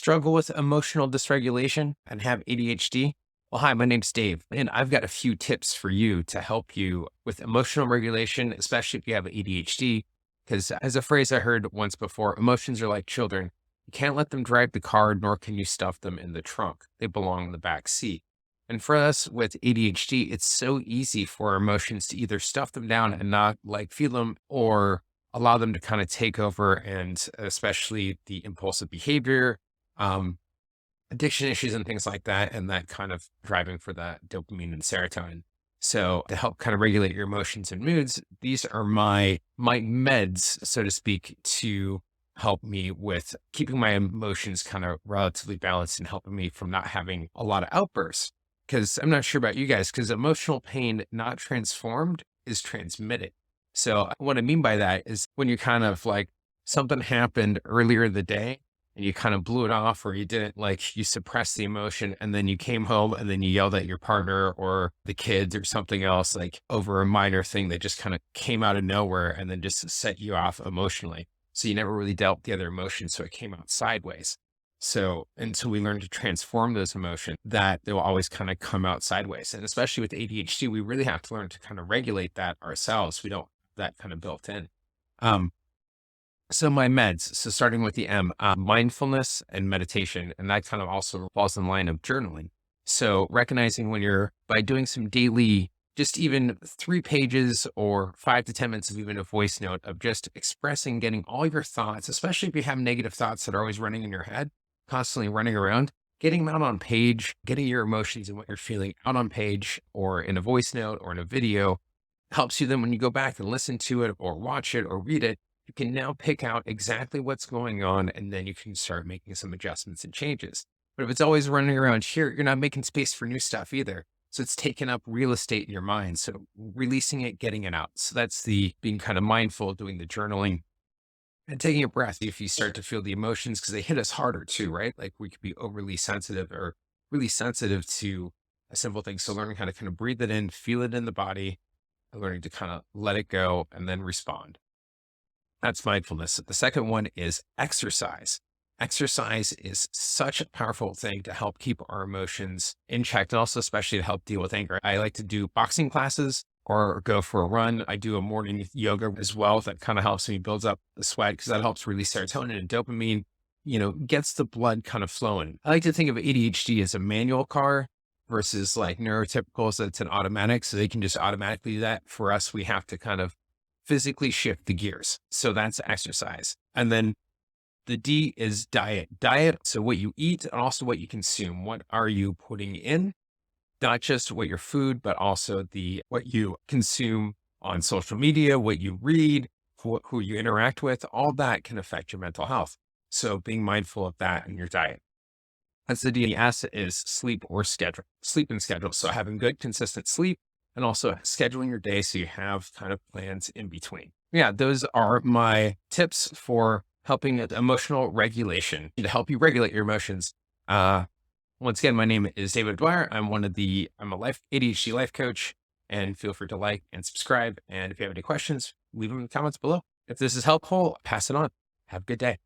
Struggle with emotional dysregulation and have ADHD? Well, hi, my name's Dave, and I've got a few tips for you to help you with emotional regulation, especially if you have ADHD. Because, as a phrase I heard once before, emotions are like children. You can't let them drive the car, nor can you stuff them in the trunk. They belong in the back seat. And for us with ADHD, it's so easy for our emotions to either stuff them down and not like feel them, or allow them to kind of take over, and especially the impulsive behavior, um, addiction issues and things like that, and that kind of driving for that dopamine and serotonin. So to help kind of regulate your emotions and moods, these are my meds, so to speak, to help me with keeping my emotions kind of relatively balanced and helping me from not having a lot of outbursts. Because I'm not sure about you guys, because emotional pain not transformed is transmitted. So what I mean by that is when you kind of like something happened earlier in the day and you kind of blew it off, or you didn't like, you suppressed the emotion, and then you came home and then you yelled at your partner or the kids or something else, like over a minor thing that just kind of came out of nowhere and then just set you off emotionally. So you never really dealt with the other emotions. So it came out sideways. So until we learn to transform those emotions, that they will always kind of come out sideways. And especially with ADHD, we really have to learn to kind of regulate that ourselves. We don't have that kind of built in. Um, so my meds, so starting with the M, mindfulness and meditation, and that kind of also falls in line of journaling. So recognizing when you're, by doing some daily, just even 3 pages or 5 to 10 minutes of even a voice note of just expressing, getting all your thoughts, especially if you have negative thoughts that are always running in your head, constantly running around, getting them out on page, getting your emotions and what you're feeling out on page or in a voice note or in a video helps you then when you go back and listen to it or watch it or read it, you can now pick out exactly what's going on, and then you can start making some adjustments and changes. But if it's always running around here, you're not making space for new stuff either. So it's taking up real estate in your mind. So releasing it, getting it out. So that's the being kind of mindful, doing the journaling and taking a breath. If you start to feel the emotions, because they hit us harder too, right? Like we could be overly sensitive or really sensitive to a simple thing. So learning how to kind of breathe it in, feel it in the body, and learning to kind of let it go and then respond. That's mindfulness. The second one is exercise. Exercise is such a powerful thing to help keep our emotions in check, and also especially to help deal with anger. I like to do boxing classes or go for a run. I do a morning yoga as well. That kind of helps me builds up the sweat because that helps release serotonin and dopamine, gets the blood kind of flowing. I like to think of ADHD as a manual car versus like neurotypicals, that's an automatic. So they can just automatically do that. For us, we have to kind of physically shift the gears. So that's exercise. And then the D is diet. Diet, so what you eat and also what you consume. What are you putting in? Not just what your food, but also the what you consume on social media, what you read, who you interact with, all that can affect your mental health. So being mindful of that in your diet. That's the D. The S is sleep or schedule. Sleep and schedule. So having good, consistent sleep and also scheduling your day so you have kind of plans in between. Yeah, those are my tips for helping with emotional regulation to help you regulate your emotions. Once again, my name is David Dwyer. I'm a life ADHD life coach, and feel free to like and subscribe. And if you have any questions, leave them in the comments below. If this is helpful, pass it on. Have a good day.